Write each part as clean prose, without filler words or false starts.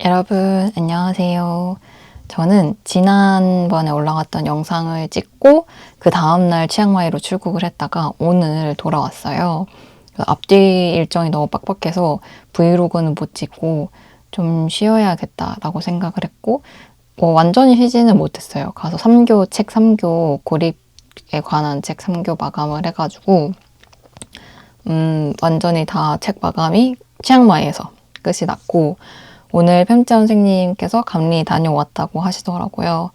여러분 안녕하세요. 저는 지난번에 올라갔던 영상을 찍고 그 다음날 치앙마이로 출국을 했다가 오늘 돌아왔어요. 앞뒤 일정이 너무 빡빡해서 브이로그는 못 찍고 좀 쉬어야겠다라고 생각을 했고 완전히 쉬지는 못했어요. 가서 책 3교 고립에 관한 책 3교 마감을 해가지고 완전히 다 책 마감이 치앙마이에서 끝이 났고 오늘 편지 선생님께서 감리 다녀왔다고 하시더라고요.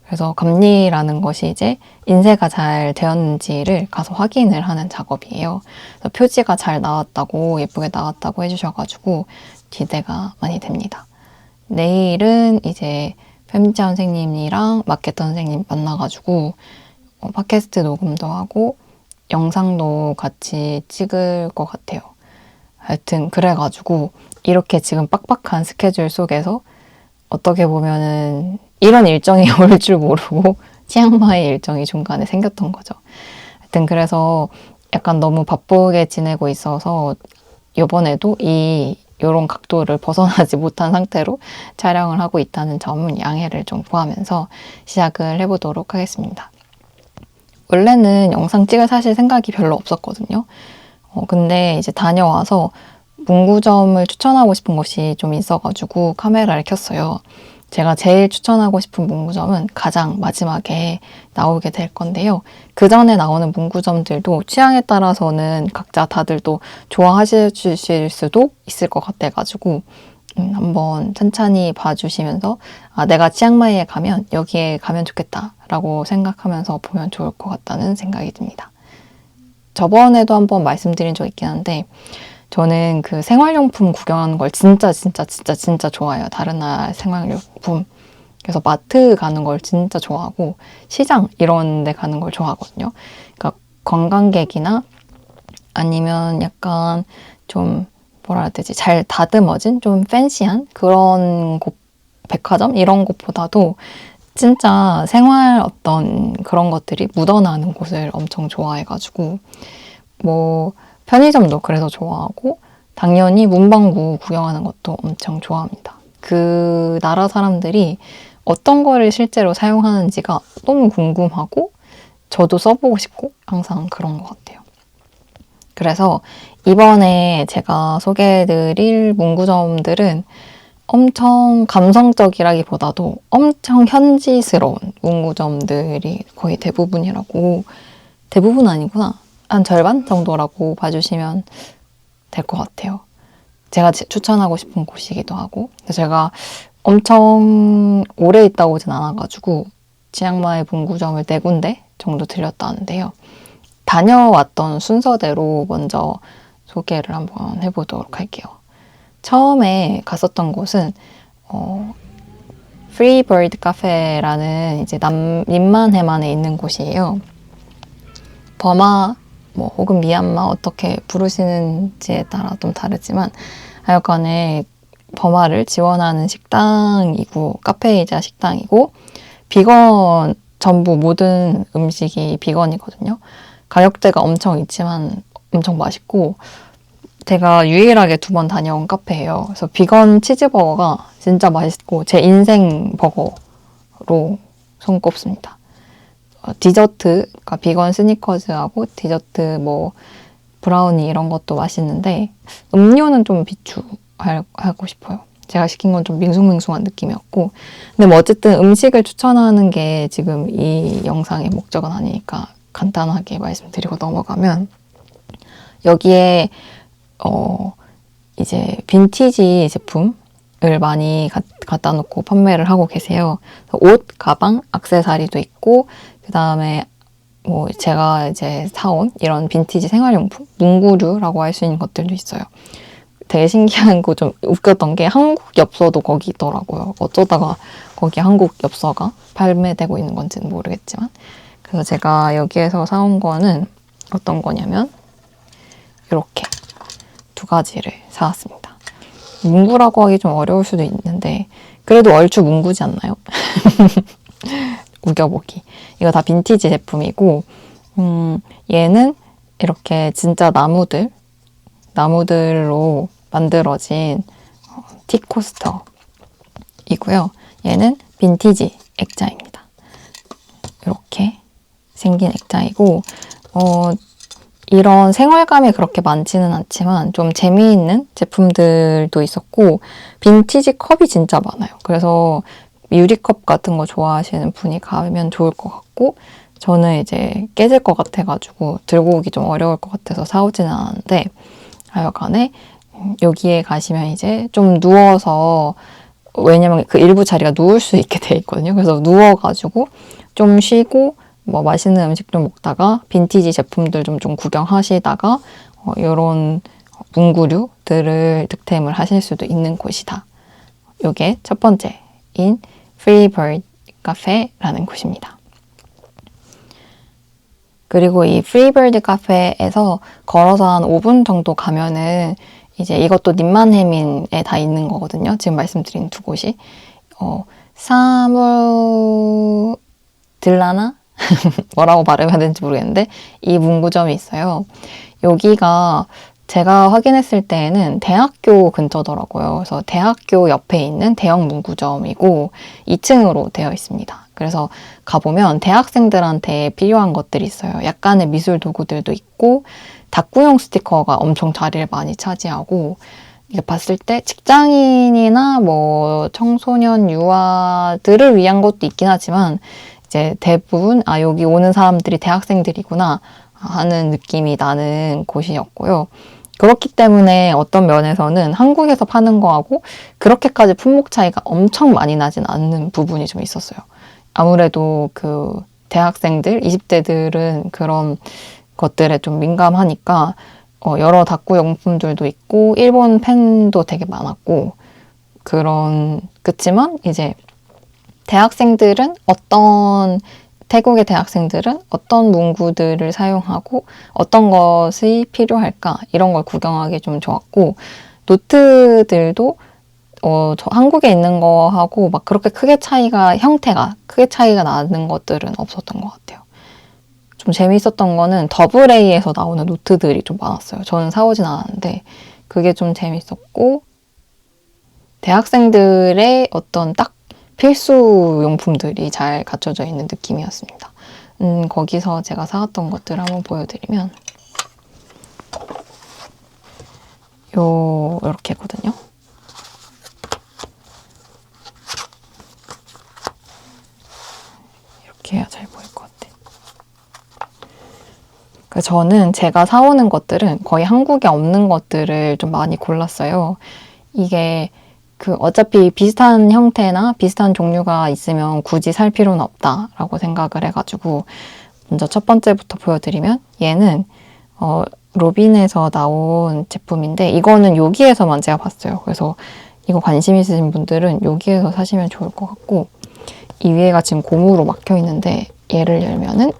그래서 감리라는 것이 이제 인쇄가 잘 되었는지를 가서 확인을 하는 작업이에요. 그래서 표지가 잘 나왔다고 예쁘게 나왔다고 해주셔가지고 기대가 많이 됩니다. 내일은 이제 편지 선생님이랑 마케터 선생님 만나가지고 팟캐스트 녹음도 하고 영상도 같이 찍을 것 같아요. 하여튼 그래가지고 이렇게 지금 빡빡한 스케줄 속에서 어떻게 보면은 이런 일정이 올 줄 모르고 치앙마이 일정이 중간에 생겼던 거죠. 하여튼 그래서 약간 너무 바쁘게 지내고 있어서 이번에도 이런 각도를 벗어나지 못한 상태로 촬영을 하고 있다는 점은 양해를 좀 구하면서 시작을 해보도록 하겠습니다. 원래는 영상 찍을 사실 생각이 별로 없었거든요. 근데 이제 다녀와서 문구점을 추천하고 싶은 곳이 좀 있어가지고 카메라를 켰어요. 제가 제일 추천하고 싶은 문구점은 가장 마지막에 나오게 될 건데요. 그 전에 나오는 문구점들도 취향에 따라서는 각자 다들 또 좋아하실 수도 있을 것 같아가지고 한번 천천히 봐주시면서 내가 치앙마이에 가면 여기에 가면 좋겠다라고 생각하면서 보면 좋을 것 같다는 생각이 듭니다. 저번에도 한번 말씀드린 적 있긴 한데 저는 그 생활용품 구경하는 걸 진짜 좋아해요. 다른 나라 생활용품. 그래서 마트 가는 걸 진짜 좋아하고 시장 이런 데 가는 걸 좋아하거든요. 그러니까 관광객이나 아니면 약간 좀 뭐라 해야 되지? 잘 다듬어진 좀 팬시한 그런 곳, 백화점 이런 곳보다도 진짜 생활 어떤 그런 것들이 묻어나는 곳을 엄청 좋아해가지고 편의점도 그래서 좋아하고 당연히 문방구 구경하는 것도 엄청 좋아합니다. 그 나라 사람들이 어떤 거를 실제로 사용하는지가 너무 궁금하고 저도 써보고 싶고 항상 그런 것 같아요. 그래서 이번에 제가 소개해드릴 문구점들은 엄청 감성적이라기보다도 엄청 현지스러운 문구점들이 거의 대부분이라고 대부분 아니구나. 한 절반 정도라고 봐주시면 될 것 같아요. 제가 추천하고 싶은 곳이기도 하고 제가 엄청 오래 있다 오진 않아가지고 치앙마이 문구점을 4군데 정도 들렸다는데요. 다녀왔던 순서대로 먼저 소개를 한번 해보도록 할게요. 처음에 갔었던 곳은 프리 버드 카페라는 이제 남민만해만에 있는 곳이에요. 버마 혹은 미얀마 어떻게 부르시는지에 따라 좀 다르지만 하여간에 버마를 지원하는 식당이고 카페이자 식당이고 비건 전부 모든 음식이 비건이거든요. 가격대가 엄청 있지만 엄청 맛있고 제가 유일하게 2번 다녀온 카페예요. 그래서 비건 치즈버거가 진짜 맛있고 제 인생 버거로 손꼽습니다. 디저트, 그러니까 비건 스니커즈하고 디저트 브라우니 이런 것도 맛있는데 음료는 좀 비추하고 싶어요. 제가 시킨 건 좀 밍숭밍숭한 느낌이었고 근데 어쨌든 음식을 추천하는 게 지금 이 영상의 목적은 아니니까 간단하게 말씀드리고 넘어가면 여기에 이제 빈티지 제품을 많이 갖다 놓고 판매를 하고 계세요. 옷, 가방, 액세서리도 있고 그 다음에 제가 이제 사온 이런 빈티지 생활용품, 문구류라고 할 수 있는 것들도 있어요. 되게 신기한 거 좀 웃겼던 게 한국 엽서도 거기 있더라고요. 어쩌다가 거기 한국 엽서가 판매되고 있는 건지는 모르겠지만 그래서 제가 여기에서 사온 거는 어떤 거냐면 이렇게 2가지를 사왔습니다. 문구라고 하기 좀 어려울 수도 있는데 그래도 얼추 문구지 않나요? 우겨보기. 이거 다 빈티지 제품이고 얘는 이렇게 진짜 나무들로 만들어진 티코스터 문구이고요. 얘는 빈티지 액자입니다. 이렇게 생긴 액자이고 이런 생활감이 그렇게 많지는 않지만 좀 재미있는 제품들도 있었고 빈티지 컵이 진짜 많아요. 그래서 유리컵 같은 거 좋아하시는 분이 가면 좋을 것 같고 저는 이제 깨질 것 같아가지고 들고 오기 좀 어려울 것 같아서 사오지는 않았는데 하여간에 여기에 가시면 이제 좀 누워서 왜냐면 그 일부 자리가 누울 수 있게 돼 있거든요. 그래서 누워가지고 좀 쉬고 뭐 맛있는 음식 좀 먹다가 빈티지 제품들 좀 구경하시다가 이런 문구류들을 득템을 하실 수도 있는 곳이다. 이게 첫 번째인 프리버드 카페라는 곳입니다. 그리고 이 프리버드 카페에서 걸어서 한 5분 정도 가면은 이제 이것도 님만해민에 다 있는 거거든요. 지금 말씀드린 두 곳이. 사무들라나? 뭐라고 발음해야 되는지 모르겠는데 이 문구점이 있어요. 여기가 제가 확인했을 때에는 대학교 근처더라고요. 그래서 대학교 옆에 있는 대형 문구점이고 2층으로 되어 있습니다. 그래서 가보면 대학생들한테 필요한 것들이 있어요. 약간의 미술 도구들도 있고 다꾸용 스티커가 엄청 자리를 많이 차지하고 이게 봤을 때 직장인이나 뭐 청소년 유아들을 위한 것도 있긴 하지만 이제 대부분 여기 오는 사람들이 대학생들이구나 하는 느낌이 나는 곳이었고요. 그렇기 때문에 어떤 면에서는 한국에서 파는 거하고 그렇게까지 품목 차이가 엄청 많이 나진 않는 부분이 좀 있었어요. 아무래도 그 대학생들, 20대들은 그런 것들에 좀 민감하니까 여러 다꾸 용품들도 있고 일본 펜도 되게 많았고 그치만 이제 태국의 대학생들은 어떤 문구들을 사용하고 어떤 것이 필요할까 이런 걸 구경하기 좀 좋았고 노트들도 한국에 있는 거하고 막 그렇게 형태가 크게 차이가 나는 것들은 없었던 것 같아요. 좀 재밌었던 거는 더블 A에서 나오는 노트들이 좀 많았어요. 저는 사오진 않았는데 그게 좀 재밌었고 대학생들의 어떤 딱 필수 용품들이 잘 갖춰져 있는 느낌이었습니다. 거기서 제가 사왔던 것들 한번 보여드리면 이렇게거든요. 이렇게 해야 잘 보일 것 같아. 저는 제가 사오는 것들은 거의 한국에 없는 것들을 좀 많이 골랐어요. 이게 어차피 비슷한 형태나 비슷한 종류가 있으면 굳이 살 필요는 없다라고 생각을 해가지고 먼저 첫 번째부터 보여드리면 얘는 로빈에서 나온 제품인데 이거는 여기에서만 제가 봤어요. 그래서 이거 관심 있으신 분들은 여기에서 사시면 좋을 것 같고 이 위에가 지금 고무로 막혀 있는데 얘를 열면은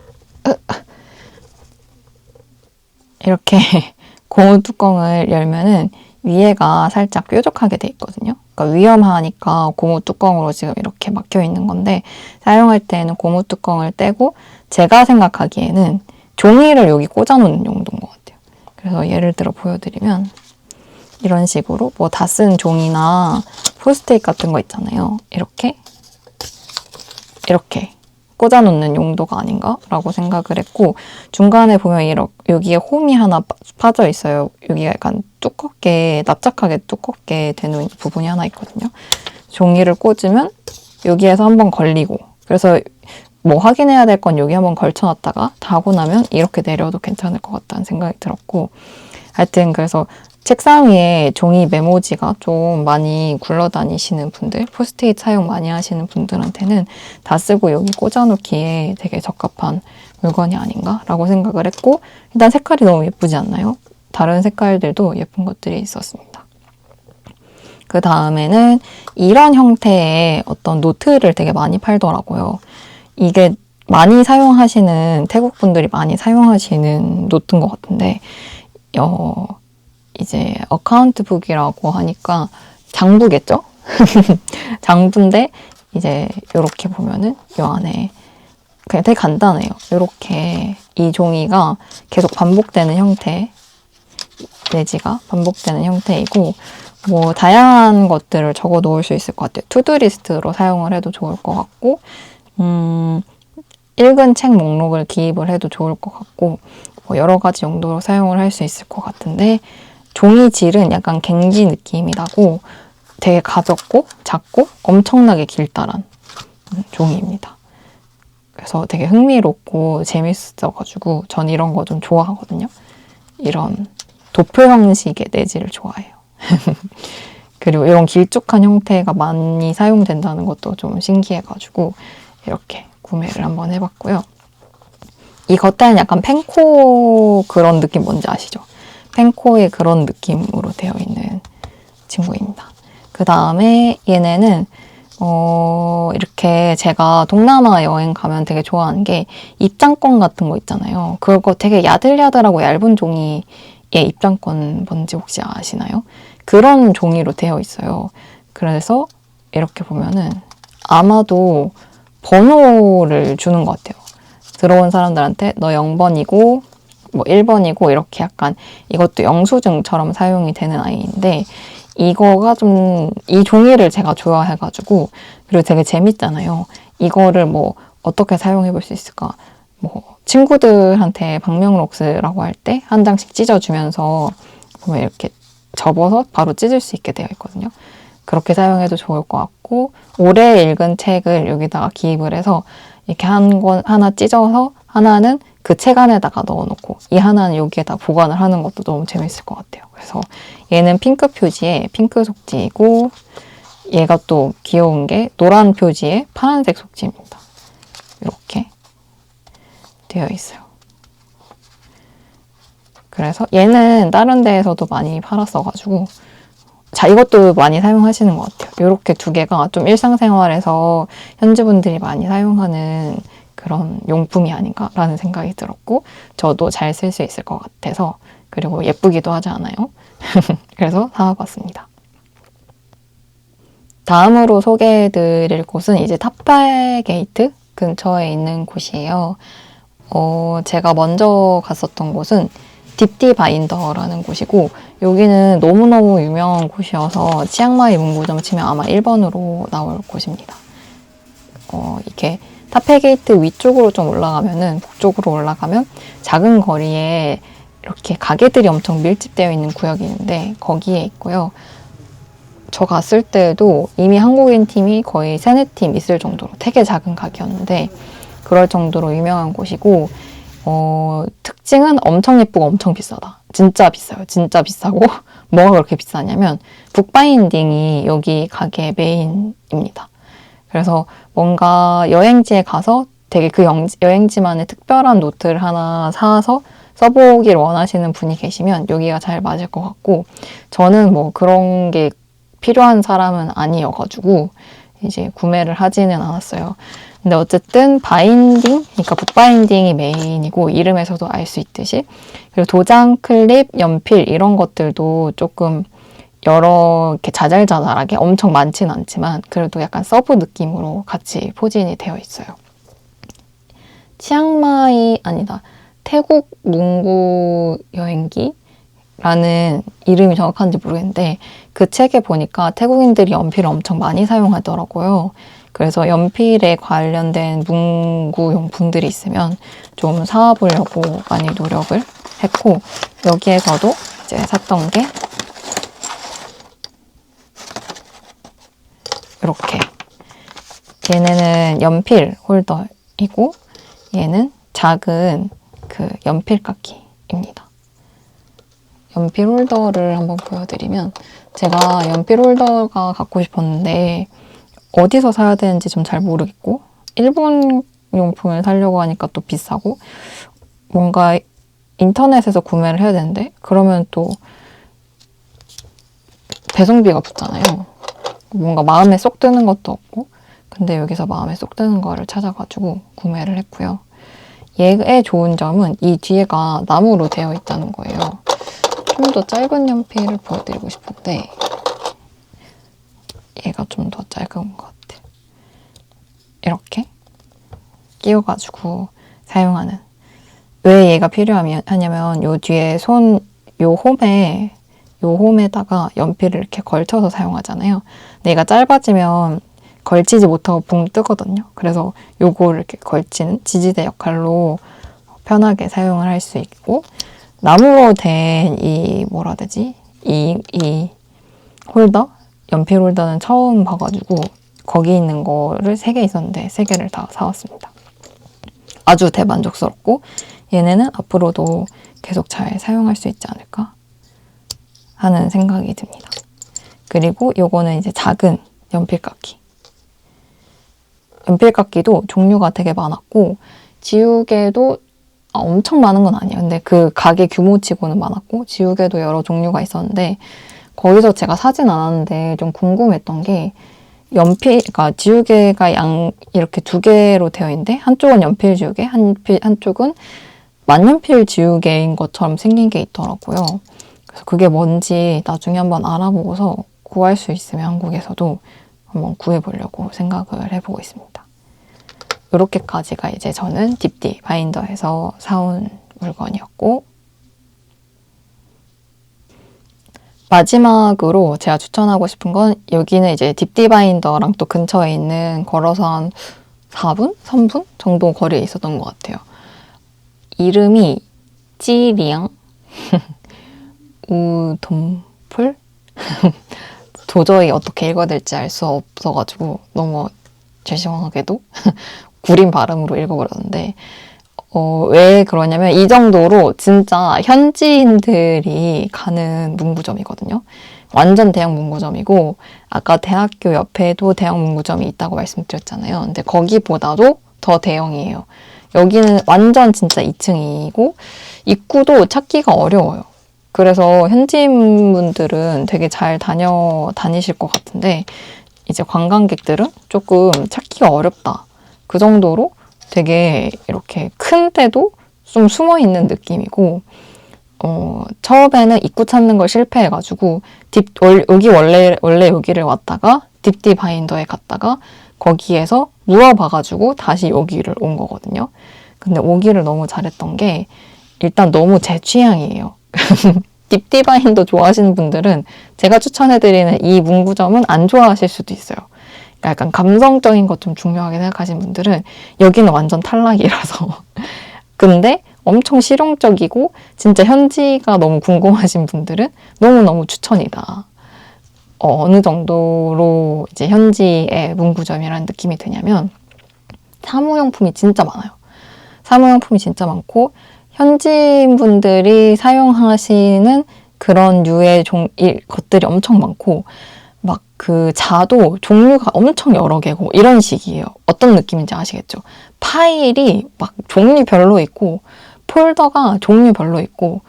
이렇게 고무 뚜껑을 열면은 위에가 살짝 뾰족하게 돼 있거든요. 그러니까 위험하니까 고무 뚜껑으로 지금 이렇게 막혀 있는 건데 사용할 때는 고무 뚜껑을 떼고 제가 생각하기에는 종이를 여기 꽂아놓는 용도인 것 같아요. 그래서 예를 들어 보여드리면 이런 식으로 뭐 다 쓴 종이나 포스트잇 같은 거 있잖아요. 이렇게 꽂아놓는 용도가 아닌가라고 생각을 했고 중간에 보면 여기에 홈이 하나 파져 있어요. 여기가 약간 납작하게 두껍게 되는 부분이 하나 있거든요. 종이를 꽂으면 여기에서 한번 걸리고 그래서 뭐 확인해야 될 건 여기 한번 걸쳐놨다가 다 하고 나면 이렇게 내려도 괜찮을 것 같다는 생각이 들었고 하여튼 그래서 책상 위에 종이 메모지가 좀 많이 굴러다니시는 분들, 포스트잇 사용 많이 하시는 분들한테는 다 쓰고 여기 꽂아놓기에 되게 적합한 물건이 아닌가라고 생각을 했고 일단 색깔이 너무 예쁘지 않나요? 다른 색깔들도 예쁜 것들이 있었습니다. 그 다음에는 이런 형태의 어떤 노트를 되게 많이 팔더라고요. 이게 많이 사용하시는 태국 분들이 많이 사용하시는 노트인 것 같은데 이제 어카운트북이라고 하니까 장부겠죠? 장부인데 이제 이렇게 보면은 이 안에 그냥 되게 간단해요. 이렇게 이 종이가 계속 반복되는 형태 내지가 반복되는 형태이고 뭐 다양한 것들을 적어 놓을 수 있을 것 같아요. 투두리스트로 사용을 해도 좋을 것 같고 읽은 책 목록을 기입을 해도 좋을 것 같고 뭐 여러 가지 용도로 사용을 할 수 있을 것 같은데 종이 질은 약간 갱지 느낌이 나고 되게 가볍고 작고 엄청나게 길다란 종이입니다. 그래서 되게 흥미롭고 재밌어가지고 전 이런 거 좀 좋아하거든요. 이런 도표 형식의 내지를 좋아해요. 그리고 이런 길쭉한 형태가 많이 사용된다는 것도 좀 신기해가지고 이렇게 구매를 한번 해봤고요. 이 겉에는 약간 펜코 그런 느낌 뭔지 아시죠? 펜코의 그런 느낌으로 되어 있는 친구입니다. 그 다음에 얘네는 이렇게 제가 동남아 여행 가면 되게 좋아하는 게 입장권 같은 거 있잖아요. 그거 되게 야들야들하고 얇은 종이의 입장권 뭔지 혹시 아시나요? 그런 종이로 되어 있어요. 그래서 이렇게 보면은 아마도 번호를 주는 것 같아요. 들어온 사람들한테 너 0번이고 뭐 1번이고 이렇게 약간 이것도 영수증처럼 사용이 되는 아이인데 이거가 좀 이 종이를 제가 좋아해가지고 그리고 되게 재밌잖아요. 이거를 뭐 어떻게 사용해 볼 수 있을까? 뭐 친구들한테 방명록 쓰라고 할 때 한 장씩 찢어주면서 보면 이렇게 접어서 바로 찢을 수 있게 되어 있거든요. 그렇게 사용해도 좋을 것 같고 오래 읽은 책을 여기다가 기입을 해서 이렇게 한 권 하나 찢어서 하나는 그 책 안에다가 넣어놓고 이 하나는 여기에다 보관을 하는 것도 너무 재밌을 것 같아요. 그래서 얘는 핑크 표지에 핑크 속지이고 얘가 또 귀여운 게 노란 표지에 파란색 속지입니다. 이렇게 되어 있어요. 그래서 얘는 다른 데에서도 많이 팔았어가지고 자, 이것도 많이 사용하시는 것 같아요. 이렇게 두 개가 좀 일상생활에서 현지분들이 많이 사용하는 그런 용품이 아닌가라는 생각이 들었고 저도 잘 쓸 수 있을 것 같아서 그리고 예쁘기도 하지 않아요? 그래서 사와봤습니다. 다음으로 소개해드릴 곳은 이제 탑8 게이트 근처에 있는 곳이에요. 제가 먼저 갔었던 곳은 딥디 바인더라는 곳이고 여기는 너무너무 유명한 곳이어서 치앙마이 문구점 치면 아마 1번으로 나올 곳입니다. 이렇게 타페게이트 위쪽으로 좀 올라가면은 북쪽으로 올라가면 작은 거리에 이렇게 가게들이 엄청 밀집되어 있는 구역이 있는데 거기에 있고요. 저 갔을 때도 이미 한국인 팀이 거의 3-4팀 있을 정도로 되게 작은 가게였는데 그럴 정도로 유명한 곳이고 특징은 엄청 예쁘고 엄청 비싸다. 진짜 비싸요. 진짜 비싸고 뭐가 그렇게 비싸냐면 북바인딩이 여기 가게 메인입니다. 그래서 뭔가 여행지에 가서 되게 그 여행지만의 특별한 노트를 하나 사서 써보길 원하시는 분이 계시면 여기가 잘 맞을 것 같고 저는 뭐 그런 게 필요한 사람은 아니어가지고 이제 구매를 하지는 않았어요. 근데 어쨌든 바인딩, 그러니까 북바인딩이 메인이고 이름에서도 알 수 있듯이 그리고 도장, 클립, 연필 이런 것들도 조금 여러 이렇게 자잘자잘하게 엄청 많진 않지만 그래도 약간 서브 느낌으로 같이 포진이 되어 있어요. 치앙마이 아니다. 태국 문구 여행기라는 이름이 정확한지 모르겠는데 그 책에 보니까 태국인들이 연필을 엄청 많이 사용하더라고요. 그래서 연필에 관련된 문구 용품들이 있으면 좀 사와보려고 많이 노력을 했고 여기에서도 이제 샀던 게 이렇게 얘네는 연필 홀더이고 얘는 작은 그 연필 깎이입니다. 연필 홀더를 한번 보여드리면 제가 연필 홀더가 갖고 싶었는데 어디서 사야 되는지 좀 잘 모르겠고 일본 용품을 사려고 하니까 또 비싸고 뭔가 인터넷에서 구매를 해야 되는데 그러면 또 배송비가 붙잖아요. 뭔가 마음에 쏙 드는 것도 없고 근데 여기서 마음에 쏙 드는 거를 찾아가지고 구매를 했고요. 얘의 좋은 점은 이 뒤에가 나무로 되어 있다는 거예요. 좀 더 짧은 연필을 보여드리고 싶은데 얘가 좀 더 짧은 것 같아요. 이렇게 끼워가지고 사용하는. 왜 얘가 필요하냐면 요 뒤에 요 홈에 요 홈에다가 연필을 이렇게 걸쳐서 사용하잖아요. 근데 얘가 짧아지면 걸치지 못하고 붕 뜨거든요. 그래서 요거를 이렇게 걸치는 지지대 역할로 편하게 사용을 할 수 있고, 나무로 된 이 뭐라 해야 되지? 이 홀더? 연필 홀더는 처음 봐가지고 거기 있는 거를 3개 있었는데 3개를 다 사왔습니다. 아주 대만족스럽고 얘네는 앞으로도 계속 잘 사용할 수 있지 않을까 하는 생각이 듭니다. 그리고 요거는 이제 작은 연필깎이. 연필깎이도 종류가 되게 많았고 지우개도 엄청 많은 건 아니에요. 근데 그 가게 규모치고는 많았고 지우개도 여러 종류가 있었는데 거기서 제가 사진 않았는데 좀 궁금했던 게 그러니까 지우개가 이렇게 2개로 되어 있는데 한쪽은 연필 지우개, 한쪽은 만년필 지우개인 것처럼 생긴 게 있더라고요. 그래서 그게 뭔지 나중에 한번 알아보고서 구할 수 있으면 한국에서도 한번 구해보려고 생각을 해보고 있습니다. 이렇게까지가 이제 저는 딥디 바인더에서 사온 물건이었고, 마지막으로 제가 추천하고 싶은 건 여기는 이제 딥디 바인더랑 또 근처에 있는 걸어서 한 4분? 3분 정도 거리에 있었던 것 같아요. 이름이 찌리앙 우돔풀? 도저히 어떻게 읽어야 될지 알 수 없어가지고 너무 죄송하게도 구린 발음으로 읽어버렸는데 왜 그러냐면 이 정도로 진짜 현지인들이 가는 문구점이거든요. 완전 대형 문구점이고 아까 대학교 옆에도 대형 문구점이 있다고 말씀드렸잖아요. 근데 거기보다도 더 대형이에요. 여기는 완전 진짜 2층이고 입구도 찾기가 어려워요. 그래서 현지인분들은 되게 잘 다니실 것 같은데 이제 관광객들은 조금 찾기가 어렵다. 그 정도로 되게 이렇게 큰데도 좀 숨어있는 느낌이고 처음에는 입구 찾는 걸 실패해가지고 원래 여기를 왔다가 딥디 바인더에 갔다가 거기에서 물어봐가지고 다시 여기를 온 거거든요. 근데 오기를 너무 잘했던 게 일단 너무 제 취향이에요. 딥디 바인더 좋아하시는 분들은 제가 추천해드리는 이 문구점은 안 좋아하실 수도 있어요. 약간 감성적인 것 좀 중요하게 생각하시는 분들은 여기는 완전 탈락이라서 근데 엄청 실용적이고 진짜 현지가 너무 궁금하신 분들은 너무너무 추천이다. 어느 정도로 이제 현지의 문구점이라는 느낌이 드냐면 사무용품이 진짜 많아요. 사무용품이 진짜 많고 현지인분들이 사용하시는 그런 류의 것들이 엄청 많고 막 그 자도 종류가 엄청 여러 개고 이런 식이에요. 어떤 느낌인지 아시겠죠? 파일이 막 종류별로 있고 폴더가 종류별로 있고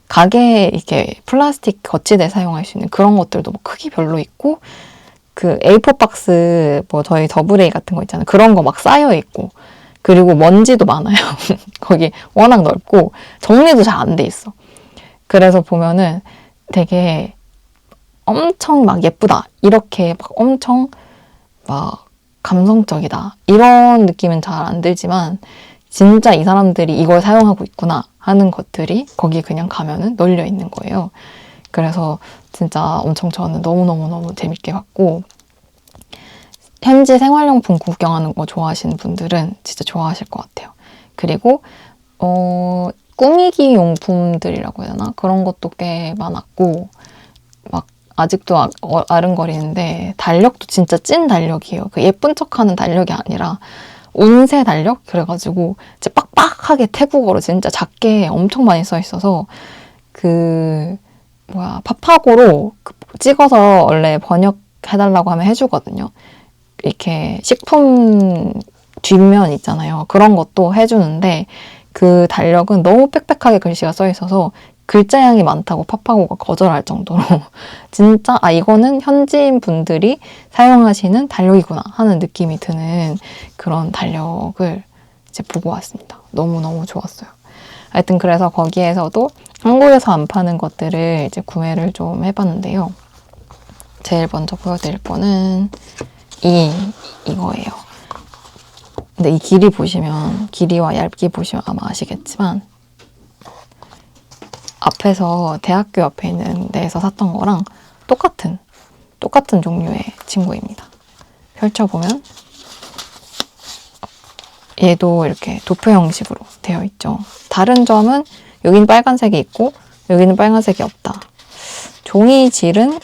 가게에 이렇게 플라스틱 거치대 사용할 수 있는 그런 것들도 뭐 크기별로 있고 그 A4 박스 뭐 저희 더블A 같은 거 있잖아요. 그런 거 막 쌓여 있고 그리고 먼지도 많아요. 거기 워낙 넓고 정리도 잘 안 돼 있어. 그래서 보면은 되게 엄청 막 예쁘다. 이렇게 막 엄청 막 감성적이다. 이런 느낌은 잘 안 들지만 진짜 이 사람들이 이걸 사용하고 있구나 하는 것들이 거기 그냥 가면은 널려 있는 거예요. 그래서 진짜 엄청 저는 너무너무너무 재밌게 봤고 현지 생활용품 구경하는 거 좋아하시는 분들은 진짜 좋아하실 것 같아요. 그리고 꾸미기 용품들이라고 해야 되나? 그런 것도 꽤 많았고 막 아직도 아른거리는데 달력도 진짜 찐 달력이에요. 그 예쁜 척하는 달력이 아니라 운세 달력? 그래가지고 이제 빡빡하게 태국어로 진짜 작게 엄청 많이 써 있어서 파파고로 찍어서 원래 번역해달라고 하면 해주거든요. 이렇게 식품 뒷면 있잖아요. 그런 것도 해주는데 그 달력은 너무 빽빽하게 글씨가 써 있어서 글자량이 많다고 파파고가 거절할 정도로 진짜 이거는 현지인 분들이 사용하시는 달력이구나 하는 느낌이 드는 그런 달력을 이제 보고 왔습니다. 너무너무 좋았어요. 하여튼 그래서 거기에서도 한국에서 안 파는 것들을 이제 구매를 좀 해봤는데요. 제일 먼저 보여드릴 거는 이거예요. 근데 이 길이와 얇기 보시면 아마 아시겠지만 앞에서 대학교 옆에 있는 데에서 샀던 거랑 똑같은 종류의 친구입니다. 펼쳐보면 얘도 이렇게 도표 형식으로 되어 있죠. 다른 점은 여기는 빨간색이 있고 여기는 빨간색이 없다. 종이 질은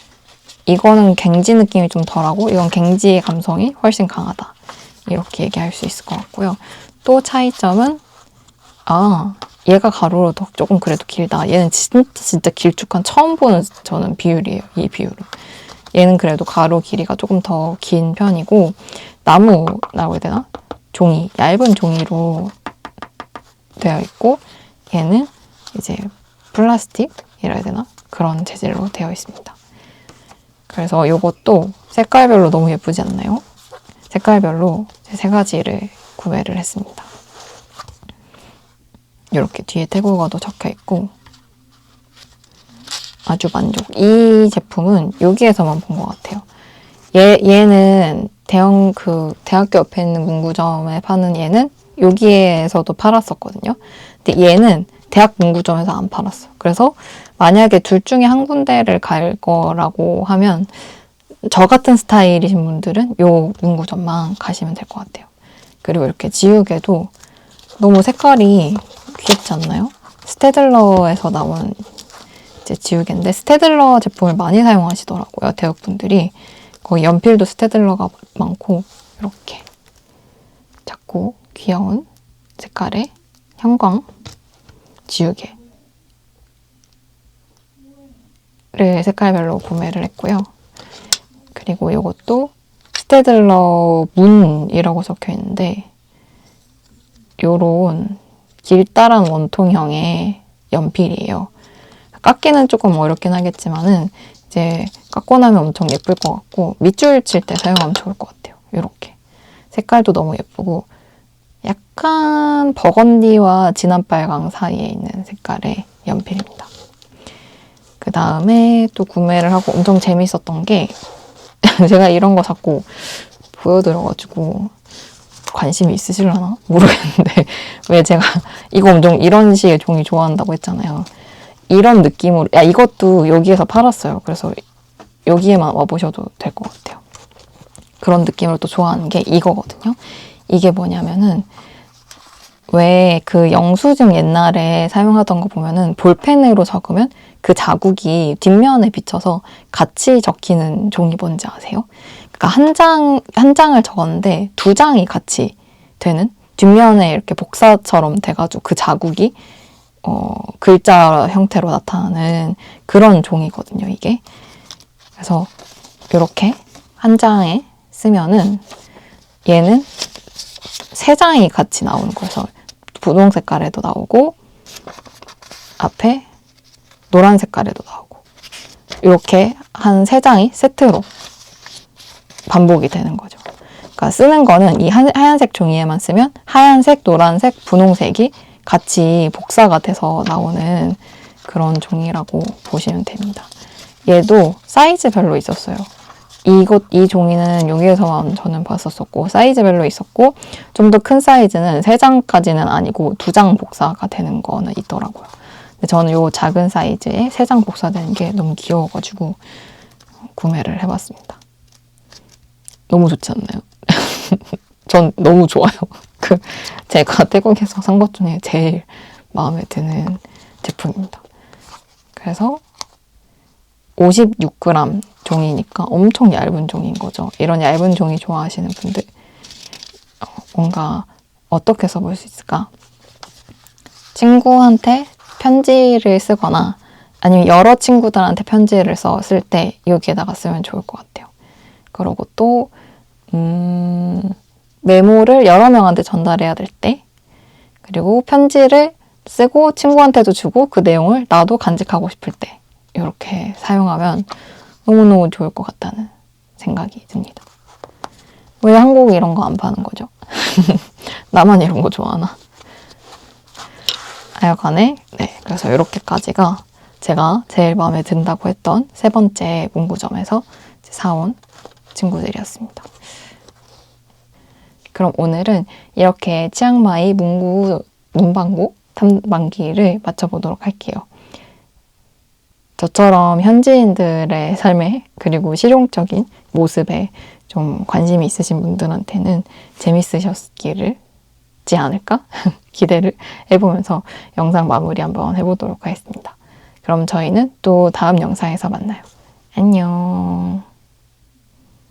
이거는 갱지 느낌이 좀 덜하고 이건 갱지의 감성이 훨씬 강하다. 이렇게 얘기할 수 있을 것 같고요. 또 차이점은 얘가 가로로 더 조금 그래도 길다. 얘는 진짜 길쭉한 처음 보는 저는 비율이에요. 이 비율은. 얘는 그래도 가로 길이가 조금 더 긴 편이고 나무라고 해야 되나? 종이, 얇은 종이로 되어 있고 얘는 이제 플라스틱이라 해야 되나? 그런 재질로 되어 있습니다. 그래서 이것도 색깔별로 너무 예쁘지 않나요? 색깔별로 세 가지를 구매를 했습니다. 이렇게 뒤에 태국어도 적혀 있고 아주 만족. 이 제품은 여기에서만 본 것 같아요. 얘는 대학교 옆에 있는 문구점에 파는 얘는 여기에서도 팔았었거든요. 근데 얘는 대학 문구점에서 안 팔았어요. 그래서 만약에 둘 중에 한 군데를 갈 거라고 하면 저 같은 스타일이신 분들은 요 문구점만 가시면 될 것 같아요. 그리고 이렇게 지우개도 너무 색깔이 귀엽지 않나요? 스테들러에서 나온 이제 지우개인데 스테들러 제품을 많이 사용하시더라고요. 대학분들이. 거의 연필도 스테들러가 많고 이렇게 작고 귀여운 색깔의 형광 지우개를 색깔별로 구매를 했고요. 그리고 이것도 스테들러 문이라고 적혀 있는데 요런 길다란 원통형의 연필이에요. 깎기는 조금 어렵긴 하겠지만은 이제 깎고 나면 엄청 예쁠 것 같고 밑줄 칠 때 사용하면 좋을 것 같아요. 이렇게 색깔도 너무 예쁘고 약간 버건디와 진한 빨강 사이에 있는 색깔의 연필입니다. 그 다음에 또 구매를 하고 엄청 재밌었던 게 제가 이런 거 자꾸 보여드려가지고 관심이 있으시려나? 모르겠는데 왜 제가 이거 엄청 이런 식의 종이 좋아한다고 했잖아요. 이런 느낌으로 이것도 여기에서 팔았어요. 그래서 여기에만 와보셔도 될 것 같아요. 그런 느낌으로 또 좋아하는 게 이거거든요. 이게 뭐냐면은 왜 그 영수증 옛날에 사용하던 거 보면은 볼펜으로 적으면 그 자국이 뒷면에 비쳐서 같이 적히는 종이 뭔지 아세요? 그러니까 한 장을 적었는데 두 장이 같이 되는 뒷면에 이렇게 복사처럼 돼가지고 그 자국이 글자 형태로 나타나는 그런 종이거든요, 이게. 그래서 이렇게 한 장에 쓰면은 얘는 세 장이 같이 나오는 거예요. 그래서 분홍 색깔에도 나오고 앞에 노란 색깔에도 나오고 이렇게 한 세 장이 세트로 반복이 되는 거죠. 그러니까 쓰는 거는 이 하얀색 종이에만 쓰면 하얀색, 노란색, 분홍색이 같이 복사가 돼서 나오는 그런 종이라고 보시면 됩니다. 얘도 사이즈별로 있었어요. 이 종이는 여기에서만 저는 봤었었고 사이즈별로 있었고 좀 더 큰 사이즈는 3장까지는 아니고 2장 복사가 되는 거는 있더라고요. 근데 저는 요 작은 사이즈에 3장 복사되는 게 너무 귀여워가지고 구매를 해봤습니다. 너무 좋지 않나요? 전 너무 좋아요. 제가 태국에서 산 것 중에 제일 마음에 드는 제품입니다. 그래서 56g 종이니까 엄청 얇은 종이인 거죠. 이런 얇은 종이 좋아하시는 분들 뭔가 어떻게 써볼 수 있을까? 친구한테 편지를 쓰거나 아니면 여러 친구들한테 편지를 썼을 때 여기에다가 쓰면 좋을 것 같아요. 그리고 또 메모를 여러 명한테 전달해야 될 때 그리고 편지를 쓰고 친구한테도 주고 그 내용을 나도 간직하고 싶을 때 이렇게 사용하면 너무너무 좋을 것 같다는 생각이 듭니다. 왜 한국에 이런 거 안 파는 거죠? 나만 이런 거 좋아하나? 하여간에 그래서 이렇게까지가 제가 제일 마음에 든다고 했던 3번째 문구점에서 사온 친구들이었습니다. 그럼 오늘은 이렇게 치앙마이 문방구 탐방기를 마쳐보도록 할게요. 저처럼 현지인들의 삶에 그리고 실용적인 모습에 좀 관심이 있으신 분들한테는 재밌으셨기를 지 않을까 기대를 해보면서 영상 마무리 한번 해보도록 하겠습니다. 그럼 저희는 또 다음 영상에서 만나요. 안녕.